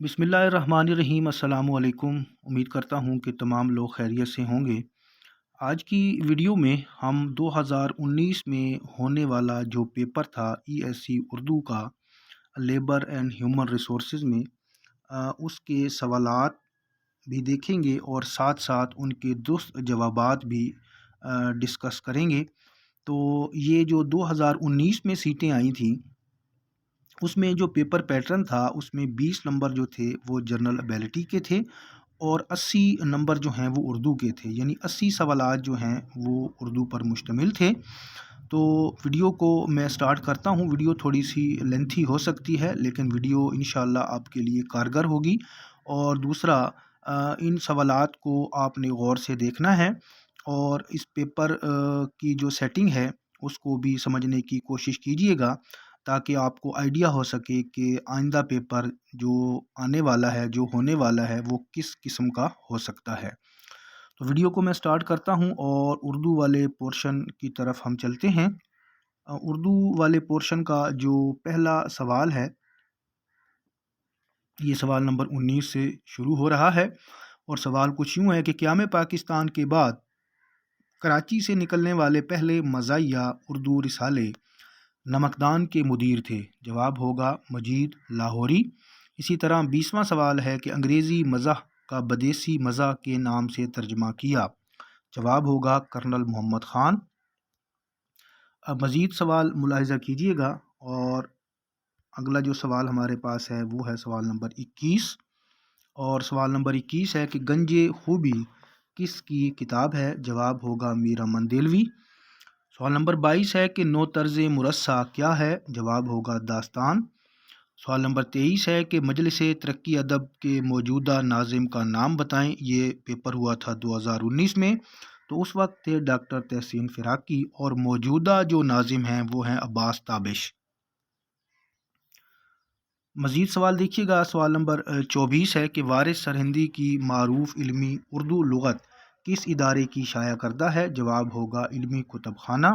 बिस्मिल्लाहिर्रहमानिर्रहीम। अस्सलामु अलैकुम। उम्मीद करता हूँ कि तमाम लोग खैरियत से होंगे। आज की वीडियो में हम 2019 में होने वाला जो पेपर था ईएससी उर्दू का, लेबर एंड ह्यूमन रिसोर्सेज में, उसके सवालात भी देखेंगे और साथ साथ उनके दुरुस्त जवाबात भी डिस्कस करेंगे। तो ये जो 2019 में सीटें आई थी, उसमें जो पेपर पैटर्न था उसमें 20 नंबर जो थे वो जनरल एबिलिटी के थे और 80 नंबर जो हैं वो उर्दू के थे, यानी 80 सवालात जो हैं वो उर्दू पर मुश्तमिल थे। तो वीडियो को मैं स्टार्ट करता हूँ। वीडियो थोड़ी सी लेंथी हो सकती है, लेकिन वीडियो इंशाल्लाह आपके लिए कारगर होगी। और दूसरा, इन सवालात को आपने गौर से देखना है और इस पेपर की जो सेटिंग है उसको भी समझने की कोशिश कीजिएगा, ताकि आपको आइडिया हो सके कि आइंदा पेपर जो आने वाला है, जो होने वाला है, वो किस किस्म का हो सकता है। तो वीडियो को मैं स्टार्ट करता हूं और उर्दू वाले पोर्शन की तरफ हम चलते हैं। उर्दू वाले पोर्शन का जो पहला सवाल है, ये सवाल नंबर 19 से शुरू हो रहा है और सवाल कुछ यूँ है कि क़याम पाकिस्तान के बाद कराची से निकलने वाले पहले मज़ाहिया उर्दू रिसाले नमकदान के मुदीर थे। जवाब होगा मजीद लाहौरी। इसी तरह 20वां सवाल है कि अंग्रेज़ी मज़ाह का बदेसी मज़ाह के नाम से तर्जमा किया। जवाब होगा कर्नल मोहम्मद ख़ान। अब मज़ीद सवाल मुलाहिज़ा कीजिएगा और अगला जो सवाल हमारे पास है वो है सवाल नंबर 21। और सवाल नंबर 21 है कि गंजे खूबी किसकी किताब है। जवाब होगा मीरा मंदेलवी। सवाल नंबर 22 है कि नो तर्ज़ मुरस्सा क्या है। जवाब होगा दास्तान। सवाल नंबर 23 है कि मजलिस तरक्की अदब के मौजूदा नाजिम का नाम बताएं। ये पेपर हुआ था 2019 में, तो उस वक्त थे डॉक्टर तहसीन फ़िराकी और मौजूदा जो नाजिम हैं वो हैं अब्बास ताबिश। मज़ीद सवाल देखिएगा। सवाल नंबर 24 है कि वारिस सरहिंदी की मारूफ इल्मी उर्दू लुग़त किस इदारे की शाया करदा है। जवाब होगा इल्मी कुतुब खाना।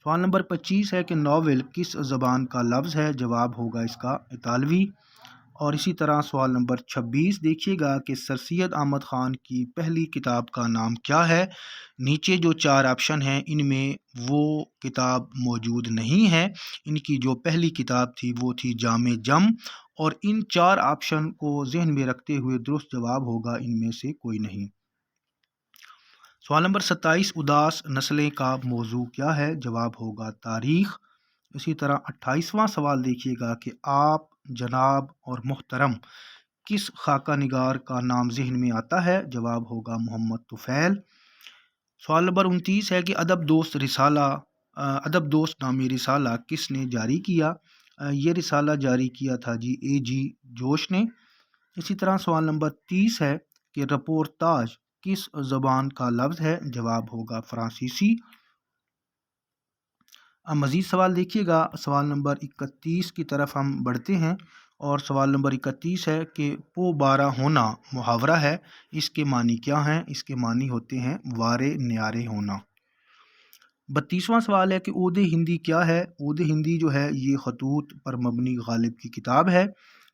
सवाल नंबर 25 है कि नावल किस ज़बान का लफ्ज़ है। जवाब होगा इसका इतालवी। और इसी तरह सवाल नंबर 26 देखिएगा कि सर सैयद अहमद ख़ान की पहली किताब का नाम क्या है। नीचे जो 4 ऑप्शन हैं इनमें वो किताब मौजूद नहीं है। इनकी जो पहली किताब थी वो थी जामे जम, और इन 4 ऑप्शन को जहन में रखते हुए दुरुस्त जवाब होगा इनमें से कोई नहीं। सवाल नंबर 27 उदास नस्लें का मौजू क्या है। जवाब होगा तारीख़। इसी तरह 28वां सवाल देखिएगा कि आप, जनाब और मोहतरम किस खाका निगार का नाम जहन में आता है। जवाब होगा मोहम्मद तुफ़ैल। सवाल नंबर 29 है कि अदब दोस्त नामी रिसाला किसने जारी किया। ये रिसाला जारी किया था जी A.G. जोश ने। इसी तरह सवाल नंबर 30 है कि रपोर्ताज किस ज़बान का लफ्ज़ है। जवाब होगा फ़्रांसीसी। अब मज़ीद सवाल देखिएगा। सवाल नंबर 31 की तरफ हम बढ़ते हैं और सवाल नंबर 31 है कि पो बारा होना मुहावरा है, इसके मानी क्या हैं। इसके मानी होते हैं वारे न्यारे होना। 32वां सवाल है कि ऊद हिंदी क्या है। ऊद हिंदी जो है ये खतूत पर मबनी गालिब की किताब है।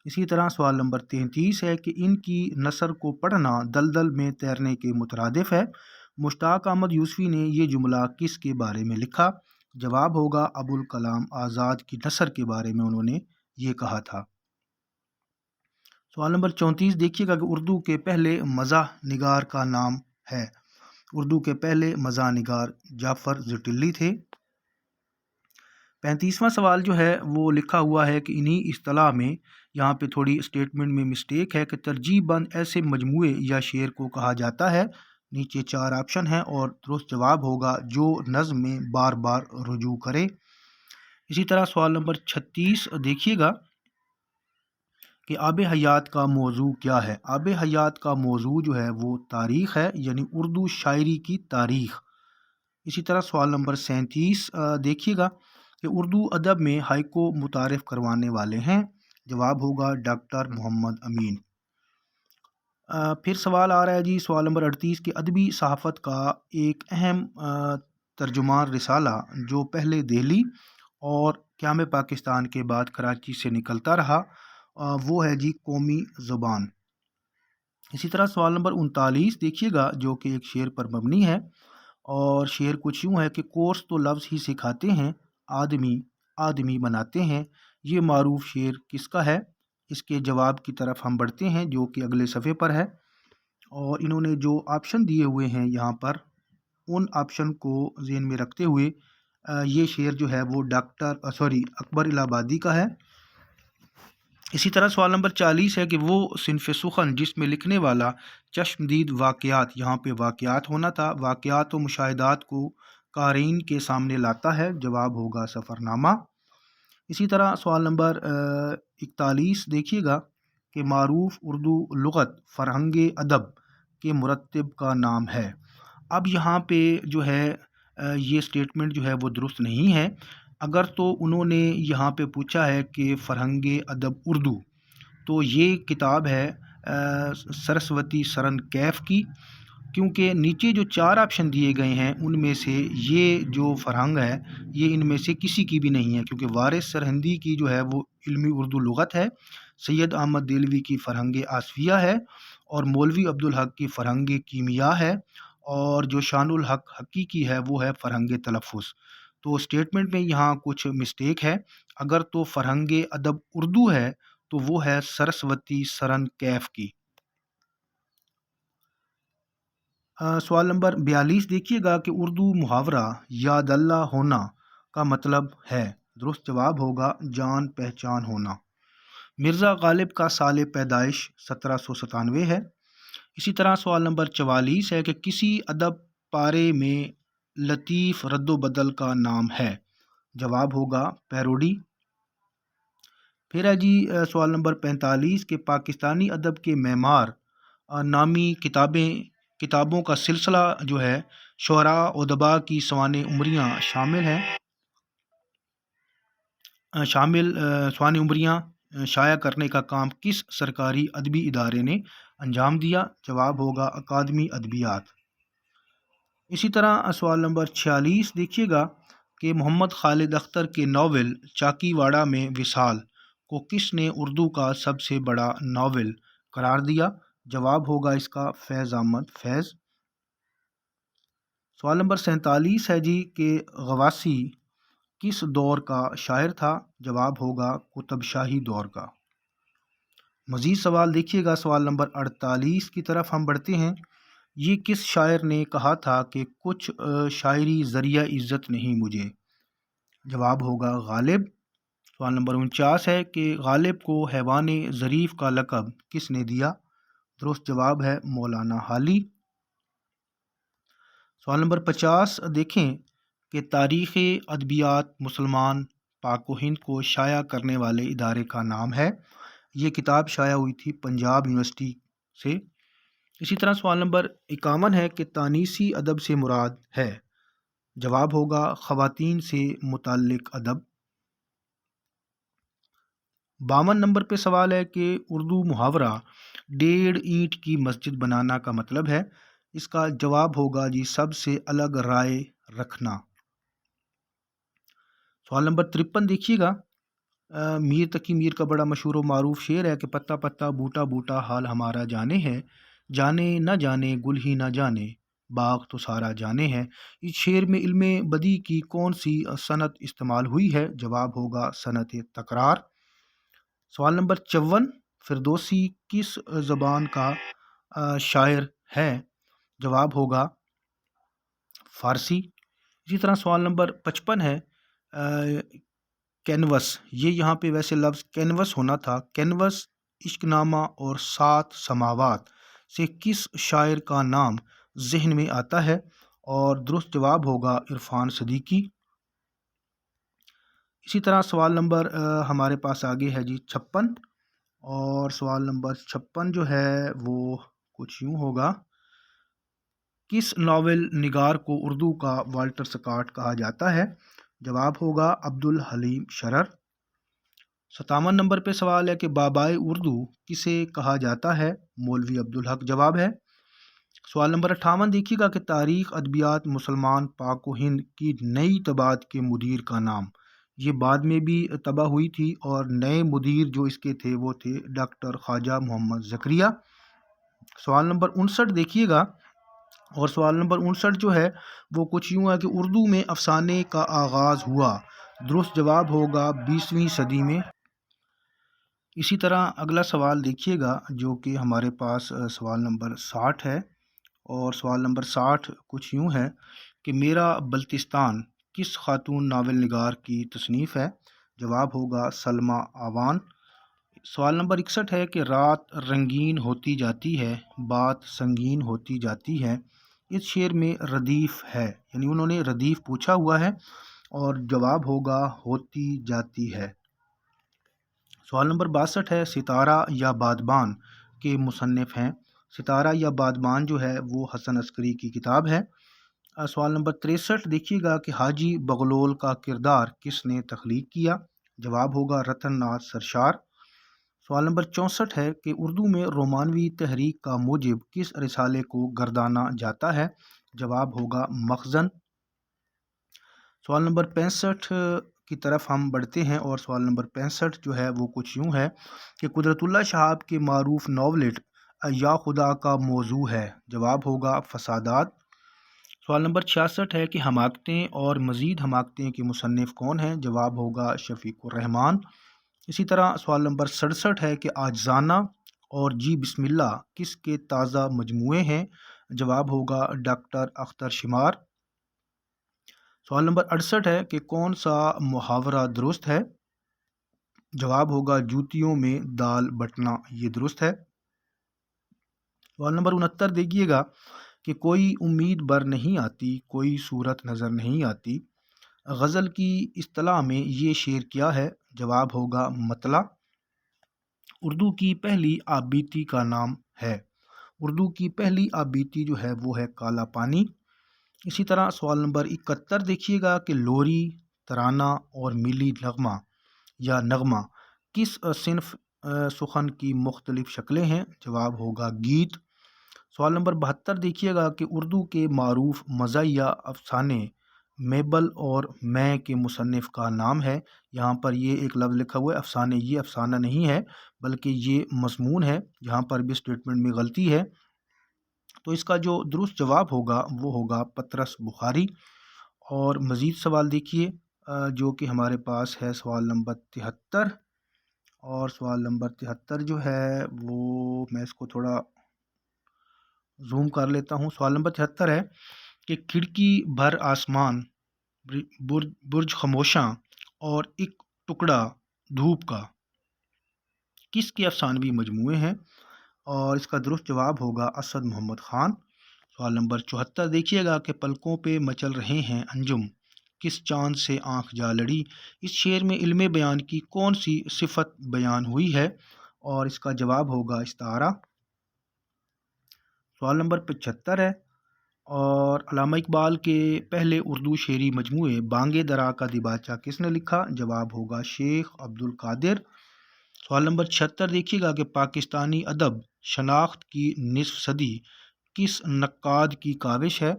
इसी तरह सवाल नंबर 33 है कि इनकी नसर को पढ़ना दलदल में तैरने के मुतरादिफ है। मुश्ताक अहमद यूसुफ़ी ने ये जुमला किसके बारे में लिखा। जवाब होगा अबुल कलाम आज़ाद की नसर के बारे में उन्होंने ये कहा था। सवाल नंबर 34 देखिएगा कि उर्दू के पहले मज़ाह निगार का नाम है। उर्दू के पहले मज़ाह निगार जाफ़र ज़टिल्ली थे। 35वां सवाल जो है वो लिखा हुआ है कि इन्हीं इस्तिलाह में, यहाँ पे थोड़ी स्टेटमेंट में मिस्टेक है, कि तरजीहबंद ऐसे मजमूए या शेर को कहा जाता है। नीचे 4 ऑप्शन हैं और दुरुस्त जवाब होगा जो नज़्म में बार बार रुजू करे। इसी तरह सवाल नंबर 36 देखिएगा कि आब हयात का मौजू क्या है। आब हयात का मौजू जो है वो तारीख़ है, यानी उर्दू शायरी की तारीख़। इसी तरह सवाल नंबर 37 देखिएगा कि उर्दू अदब में हाइको मुतारिफ़ करवाने वाले हैं। जवाब होगा डॉक्टर मोहम्मद अमीन। फिर सवाल आ रहा है जी, सवाल नंबर 38 कि अदबी सहाफ़त का एक अहम तर्जुमान रिसाला जो पहले दिल्ली और क़याम पाकिस्तान के बाद कराची से निकलता रहा वो है जी कौमी ज़ुबान। इसी तरह सवाल नंबर 39 देखिएगा, जो कि एक शेर पर मबनी है, और शेर कुछ यूँ है कि कोर्स तो लफ्ज़ ही सिखाते हैं, आदमी आदमी बनाते हैं। ये मारूफ शेर किसका है? इसके जवाब की तरफ हम बढ़ते हैं, जो कि अगले सफ़े पर है। और इन्होंने जो ऑप्शन दिए हुए हैं यहाँ पर, उन ऑप्शन को ज़हन में रखते हुए ये शेर जो है वो अकबर इलाहाबादी का है। इसी तरह सवाल नंबर 40 है कि वो सिनफ़ सुखन जिसमें लिखने वाला चश्मदीद वाक़यात, यहाँ पे वाक़यात होना था, वाक़यात व मुशाहिदात को क़ारीन के सामने लाता है। जवाब होगा सफ़रनामा। इसी तरह सवाल नंबर 41 देखिएगा कि मारूफ उर्दू लुग़त फ़रहंग अदब के मुरत्तिब का नाम है। अब यहाँ पे जो है ये स्टेटमेंट जो है वो दुरुस्त नहीं है। अगर तो उन्होंने यहाँ पे पूछा है कि फ़रहंग अदब उर्दू, तो ये किताब है सरस्वती सरन कैफ़ की, क्योंकि नीचे जो 4 ऑप्शन दिए गए हैं उनमें से ये जो फ़रहंग है ये इनमें से किसी की भी नहीं है, क्योंकि वारिस सरहिंदी की जो है वो इल्मी उर्दू लुग़त है, सैयद अहमद देलवी की फ़रहंग आसफ़िया है, और मौलवी अब्दुल हक की फ़रहंग कीमिया है, और जो शानुल हक हकी की है वो है फ़रहंग तलफ़्फ़ुज़। तो स्टेटमेंट में यहाँ कुछ मिस्टेक है। अगर तो फ़रहंग अदब उर्दू है तो वो है सरस्वती सरन कैफ़ की। सवाल नंबर 42 देखिएगा कि उर्दू मुहावरा याद अल्लाह होना का मतलब है। दुरुस्त जवाब होगा जान पहचान होना। मिर्ज़ा गालिब का साल पैदाइश 1797 है। इसी तरह सवाल नंबर 44 है कि किसी अदब पारे में लतीफ़ रद्द-ओ-बदल का नाम है। जवाब होगा पैरोडी। फिर है जी सवाल नंबर 45 के पाकिस्तानी अदब के मेमार नामी किताबों का सिलसिला जो है शुअरा उदबा की सवाने उमरियाँ शामिल हैं। सवाने उमरियाँ शाया करने का काम किस सरकारी अदबी इदारे ने अंजाम दिया? जवाब होगा अकादमी अदबियात। इसी तरह सवाल नंबर 46 देखिएगा कि मोहम्मद खालिद अख्तर के नावल चाकीवाड़ा में विसाल को किसने उर्दू का सबसे बड़ा नावल करार दिया? जवाब होगा इसका फैज़ अहमद फैज़। सवाल नंबर 47 है जी कि गवासी किस दौर का शायर था? जवाब होगा कुतुब शाही दौर का। मज़ीद सवाल देखिएगा, सवाल नंबर 48 की तरफ हम बढ़ते हैं। ये किस शायर ने कहा था कि कुछ शायरी ज़रिया इज़्ज़त नहीं मुझे? जवाब होगा गालिब। सवाल नंबर 49 है कि गालिब को हैवान ज़रीफ़ का लक़ब किसने दिया? दुरुस्त जवाब है मौलाना हाली। सवाल नंबर 50 देखें कि तारीख़ अदबियात मुसलमान पाक व हिंद को शाया करने वाले इदारे का नाम है। ये किताब शाया हुई थी पंजाब यूनिवर्सिटी से। इसी तरह सवाल नंबर 51 है कि तानीसी अदब से मुराद है। जवाब होगा ख़वातीन से मुताल्लिक़ अदब। 52 नंबर पे सवाल है कि उर्दू मुहावरा 1.5 ईंट की मस्जिद बनाना का मतलब है। इसका जवाब होगा जी सबसे अलग राय रखना। सवाल नंबर 53 देखिएगा, मीर तकी मीर का बड़ा मशहूर व मारूफ शेर है कि पत्ता पत्ता बूटा बूटा हाल हमारा जाने है, जाने न जाने गुल ही न जाने बाग तो सारा जाने है। इस शेर में इल्मे बदी की कौन सी सनत इस्तेमाल हुई है? जवाब होगा सनत तकरार। सवाल नंबर 54, फिरदौसी किस ज़बान का शायर है? जवाब होगा फ़ारसी। इसी तरह सवाल नंबर 55 है कैनवस, ये यहाँ पे वैसे लफ्ज़ कैनवस होना था। कैनवस इश्कनामा और 7 समावात से किस शायर का नाम ज़हन में आता है? और दुरुस्त जवाब होगा इरफ़ान सदीकी। इसी तरह सवाल नंबर हमारे पास आगे है जी 56, और सवाल नंबर 56 जो है वो कुछ यूँ होगा, किस नावल निगार को उर्दू का वाल्टर स्कॉट कहा जाता है? जवाब होगा अब्दुल हलीम शरर। 57 नंबर पे सवाल है कि बाबाए उर्दू किसे कहा जाता है? मौलवी अब्दुल हक जवाब है। सवाल नंबर 58 देखिएगा कि तारीख़ अदबियात मुसलमान पाक व हिंद की नई तबात के मुदीर का नाम। یہ بعد میں بھی تباہ ہوئی تھی، اور نئے مدیر جو اس کے تھے وہ تھے ڈاکٹر خواجہ محمد زکریا۔ سوال نمبر 59 دیکھیے گا، اور سوال نمبر 59 جو ہے وہ کچھ یوں ہے کہ اردو میں افسانے کا آغاز ہوا۔ درست جواب ہوگا 20ویں صدی میں۔ اسی طرح اگلا سوال دیکھیے گا جو کہ ہمارے پاس سوال نمبر 60 ہے، اور سوال نمبر 60 کچھ یوں ہے کہ میرا بلتستان کس خاتون ناول نگار کی تصنیف ہے؟ جواب ہوگا سلمیٰ آوان۔ سوال نمبر 61 ہے کہ رات رنگین ہوتی جاتی ہے، بات سنگین ہوتی جاتی ہے، اس شعر میں ردیف ہے، یعنی انہوں نے ردیف پوچھا ہوا ہے، اور جواب ہوگا ہوتی جاتی ہے۔ سوال نمبر 62 ہے ستارہ یا بادبان کے مصنف ہیں؟ ستارہ یا بادبان جو ہے وہ حسن عسکری کی کتاب ہے۔ سوال نمبر 63 دیکھیے گا کہ حاجی بغلول کا کردار کس نے تخلیق کیا؟ جواب ہوگا رتن ناتھ سرشار۔ سوال نمبر 64 ہے کہ اردو میں رومانوی تحریک کا موجب کس رسالے کو گردانا جاتا ہے؟ جواب ہوگا مخزن۔ سوال نمبر 65 کی طرف ہم بڑھتے ہیں، اور سوال نمبر 65 جو ہے وہ کچھ یوں ہے کہ قدرت اللہ شہاب کے معروف ناولٹ یا خدا کا موضوع ہے؟ جواب ہوگا فسادات۔ سوال نمبر 66 ہے کہ حماقتیں اور مزید حماقتیں کے مصنف کون ہیں؟ جواب ہوگا شفیق الرحمان۔ اسی طرح سوال نمبر 67 ہے کہ آجزانہ اور جی بسم اللہ کس کے تازہ مجموعے ہیں؟ جواب ہوگا ڈاکٹر اختر شمار۔ سوال نمبر 68 ہے کہ کون سا محاورہ درست ہے؟ جواب ہوگا جوتیوں میں دال بٹنا، یہ درست ہے۔ سوال نمبر 69 دیکھیے گا کہ کوئی امید بر نہیں آتی، کوئی صورت نظر نہیں آتی، غزل کی اصطلاح میں یہ شعر کیا ہے؟ جواب ہوگا مطلع۔ اردو کی پہلی آپ بیتی کا نام ہے؟ اردو کی پہلی آپ بیتی جو ہے وہ ہے کالا پانی۔ اسی طرح سوال نمبر 71 دیکھیے گا کہ لوری، ترانہ اور ملی نغمہ یا نغمہ کس صنف سخن کی مختلف شکلیں ہیں؟ جواب ہوگا گیت۔ سوال نمبر 72 دیکھیے گا کہ اردو کے معروف مزاحیہ افسانے میبل اور میں کے مصنف کا نام ہے؟ یہاں پر یہ ایک لفظ لکھا ہوا ہے افسانے، یہ افسانہ نہیں ہے بلکہ یہ مضمون ہے، یہاں پر بھی اسٹیٹمنٹ میں غلطی ہے، تو اس کا جو درست جواب ہوگا وہ ہوگا پطرس بخاری۔ اور مزید سوال دیکھیے جو کہ ہمارے پاس ہے سوال نمبر 73، اور سوال نمبر 73 جو ہے وہ میں اس کو تھوڑا زوم کر لیتا ہوں۔ سوال نمبر 73 ہے کہ کھڑکی بھر آسمان، برج خموشاں اور ایک ٹکڑا دھوپ کا کس کے افسانوی مجموعے ہیں؟ اور اس کا درست جواب ہوگا اسد محمد خان۔ سوال نمبر 74 دیکھیے گا کہ پلکوں پہ مچل رہے ہیں انجم، کس چاند سے آنکھ جا لڑی، اس شعر میں علم بیان کی کون سی صفت بیان ہوئی ہے؟ اور اس کا جواب ہوگا استعارہ۔ سوال نمبر 75 ہے، اور علامہ اقبال کے پہلے اردو شعری مجموعے بانگ درا کا دیباچہ کس نے لکھا؟ جواب ہوگا شیخ عبد القادر۔ سوال نمبر 76 دیکھیے گا کہ پاکستانی ادب شناخت کی نصف صدی کس نقاد کی کاوش ہے؟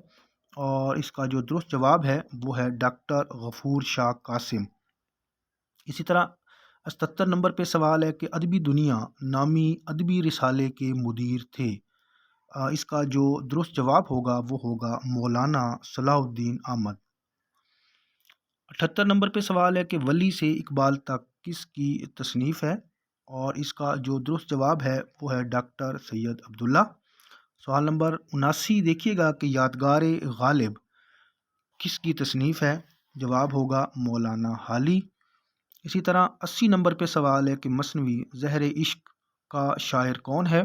اور اس کا جو درست جواب ہے وہ ہے ڈاکٹر غفور شاہ قاسم۔ اسی طرح 77 نمبر پہ سوال ہے کہ ادبی دنیا نامی ادبی رسالے کے مدیر تھے؟ اس کا جو درست جواب ہوگا وہ ہوگا مولانا صلاح الدین احمد۔ 78 نمبر پہ سوال ہے کہ ولی سے اقبال تک کس کی تصنیف ہے؟ اور اس کا جو درست جواب ہے وہ ہے ڈاکٹر سید عبداللہ۔ سوال نمبر 79 دیکھیے گا کہ یادگار غالب کس کی تصنیف ہے؟ جواب ہوگا مولانا حالی۔ اسی طرح 80 نمبر پہ سوال ہے کہ مثنوی زہر عشق کا شاعر کون ہے؟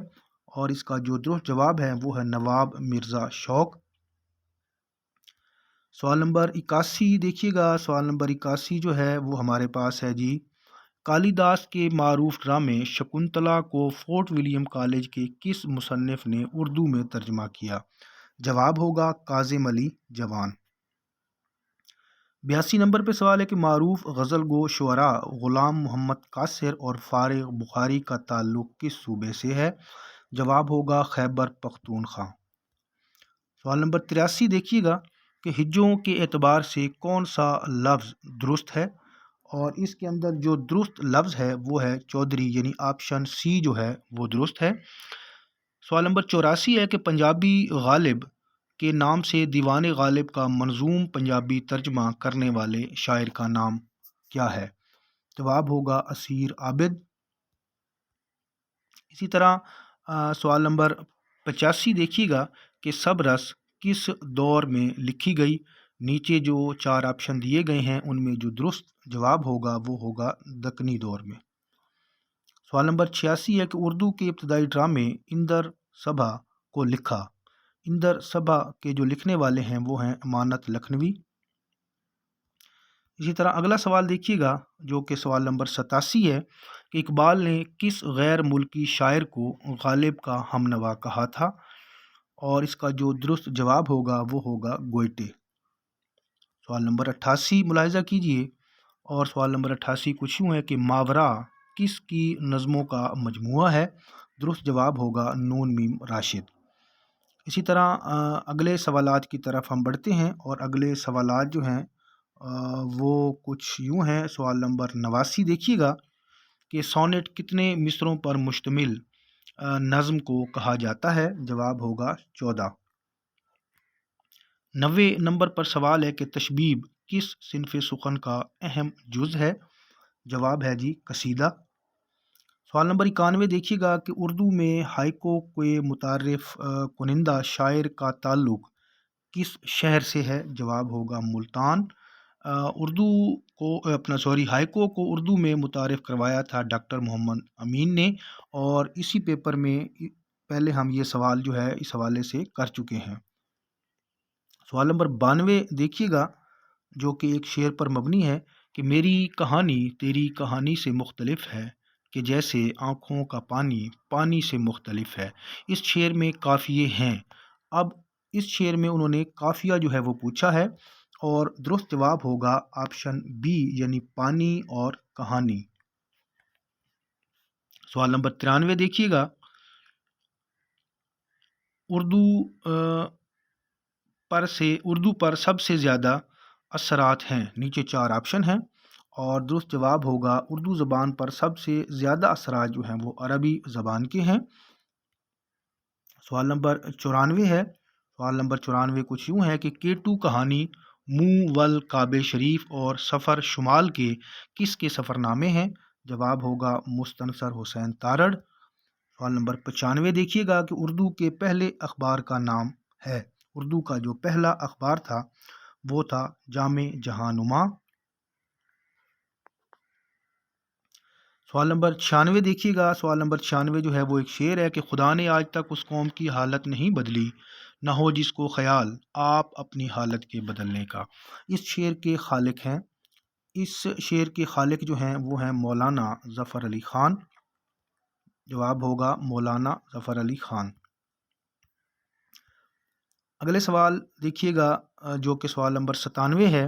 اور اس کا جو درست جواب ہے وہ ہے نواب مرزا شوق۔ سوال نمبر 81 دیکھیے گا، سوال نمبر 81 جو ہے وہ ہمارے پاس ہے جی، کالی داس کے معروف ڈرامے شکنتلا کو فورٹ ولیم کالج کے کس مصنف نے اردو میں ترجمہ کیا؟ جواب ہوگا کاظم علی جوان۔ 82 نمبر پہ سوال ہے کہ معروف غزل گو شعراء غلام محمد قاصر اور فارغ بخاری کا تعلق کس صوبے سے ہے؟ جواب ہوگا خیبر پختونخوا۔ سوال نمبر 83 دیکھیے گا کہ ہجوں کے اعتبار سے کون سا لفظ درست ہے؟ اور اس کے اندر جو درست لفظ ہے وہ ہے چودھری، یعنی آپشن سی جو ہے وہ درست ہے۔ سوال نمبر 84 ہے کہ پنجابی غالب کے نام سے دیوان غالب کا منظوم پنجابی ترجمہ کرنے والے شاعر کا نام کیا ہے؟ جواب ہوگا اسیر عابد۔ اسی طرح سوال نمبر 85 دیکھیے گا کہ سب رس کس دور میں لکھی گئی؟ نیچے جو 4 آپشن دیے گئے ہیں ان میں جو درست جواب ہوگا وہ ہوگا دکنی دور میں۔ سوال نمبر 86 ہے کہ اردو کے ابتدائی ڈرامے اندر صبا کو لکھا؟ اندر صبا کے جو لکھنے والے ہیں وہ ہیں امانت لکھنوی۔ اسی طرح اگلا سوال دیکھیے گا جو کہ سوال نمبر 87 ہے کہ اقبال نے کس غیر ملکی شاعر کو غالب کا ہمنوا کہا تھا؟ اور اس کا جو درست جواب ہوگا وہ ہوگا گوئٹے۔ سوال نمبر 88 ملاحظہ کیجیے، اور سوال نمبر 88 کچھ یوں ہے کہ ماورا کس کی نظموں کا مجموعہ ہے؟ درست جواب ہوگا نون میم راشد۔ اسی طرح اگلے سوالات کی طرف ہم بڑھتے ہیں، اور اگلے سوالات جو ہیں وہ کچھ یوں ہیں۔ سوال نمبر 89 دیکھیے گا کہ سونٹ کتنے مصروں پر مشتمل نظم کو کہا جاتا ہے؟ جواب ہوگا 14۔ 90 نمبر پر سوال ہے کہ تشبیب کس صنف سخن کا اہم جز ہے؟ جواب ہے جی قصیدہ۔ سوال نمبر 91 دیکھیے گا کہ اردو میں ہائیکو کے متعارف کنندہ شاعر کا تعلق کس شہر سے ہے؟ جواب ہوگا ملتان۔ ہائیکو کو اردو میں متعارف کروایا تھا ڈاکٹر محمد امین نے، اور اسی پیپر میں پہلے ہم یہ سوال جو ہے اس حوالے سے کر چکے ہیں۔ سوال نمبر 92 دیکھیے گا جو کہ ایک شعر پر مبنی ہے کہ میری کہانی تیری کہانی سے مختلف ہے، کہ جیسے آنکھوں کا پانی پانی سے مختلف ہے۔ اس شعر میں قافیے ہیں۔ اب اس شعر میں انہوں نے قافیہ جو ہے وہ پوچھا ہے، اور درست جواب ہوگا آپشن بی، یعنی پانی اور کہانی۔ سوال نمبر 93 دیکھیے گا اردو پر سب سے زیادہ اثرات ہیں؟ نیچے 4 آپشن ہیں، اور درست جواب ہوگا اردو زبان پر سب سے زیادہ اثرات جو ہیں وہ عربی زبان کے ہیں۔ سوال نمبر 94 ہے۔ سوال نمبر 94 کچھ یوں ہے کہ کیٹو کہانی منہ ول کعبہ شریف اور سفر شمال کے کس کے سفر نامے ہیں؟ جواب ہوگا مستنصر حسین تارڑ۔ سوال نمبر 95 دیکھیے گا کہ اردو کے پہلے اخبار کا نام ہے؟ اردو کا جو پہلا اخبار تھا وہ تھا جامع جہاں نما۔ سوال نمبر 96 دیکھیے گا۔ سوال نمبر 96 جو ہے وہ ایک شعر ہے کہ خدا نے آج تک اس قوم کی حالت نہیں بدلی، نہ ہو جس کو خیال آپ اپنی حالت کے بدلنے کا۔ اس شعر کے خالق ہیں، اس شعر کے خالق جو ہیں وہ ہیں مولانا ظفر علی خان۔ جواب ہوگا مولانا ظفر علی خان۔ اگلے سوال دیکھیے گا جو کہ سوال نمبر 97 ہے،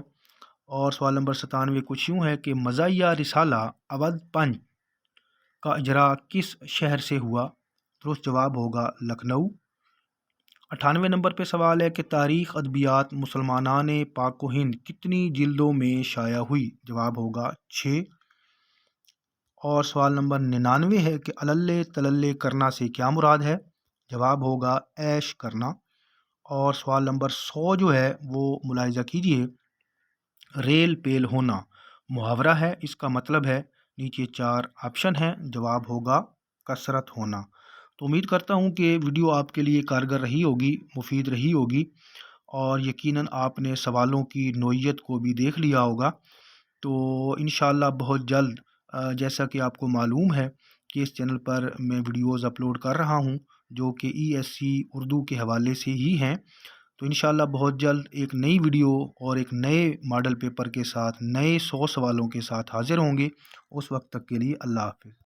اور سوال نمبر 97 کچھ یوں ہے کہ مزاحیہ رسالہ اودھ پنچ کا اجرا کس شہر سے ہوا؟ درست جواب ہوگا لکھنؤ۔ 98 نمبر پہ سوال ہے کہ تاریخ ادبیات مسلمانان پاک و ہند کتنی جلدوں میں شائع ہوئی؟ جواب ہوگا 6۔ اور سوال نمبر 99 ہے کہ اللے تللے کرنا سے کیا مراد ہے؟ جواب ہوگا عیش کرنا۔ اور سوال نمبر 100 جو ہے وہ ملاحظہ کیجیے، ریل پیل ہونا محاورہ ہے، اس کا مطلب ہے، نیچے 4 آپشن ہیں، جواب ہوگا کثرت ہونا۔ تو امید کرتا ہوں کہ ویڈیو آپ کے لیے کارگر رہی ہوگی، مفید رہی ہوگی، اور یقیناً آپ نے سوالوں کی نوعیت کو بھی دیکھ لیا ہوگا۔ تو انشاءاللہ بہت جلد، جیسا کہ آپ کو معلوم ہے کہ اس چینل پر میں ویڈیوز اپلوڈ کر رہا ہوں جو کہ ESC اردو کے حوالے سے ہی ہیں، تو انشاءاللہ بہت جلد ایک نئی ویڈیو اور ایک نئے ماڈل پیپر کے ساتھ، نئے 100 سوالوں کے ساتھ حاضر ہوں گے۔ اس وقت تک کے لیے اللہ حافظ۔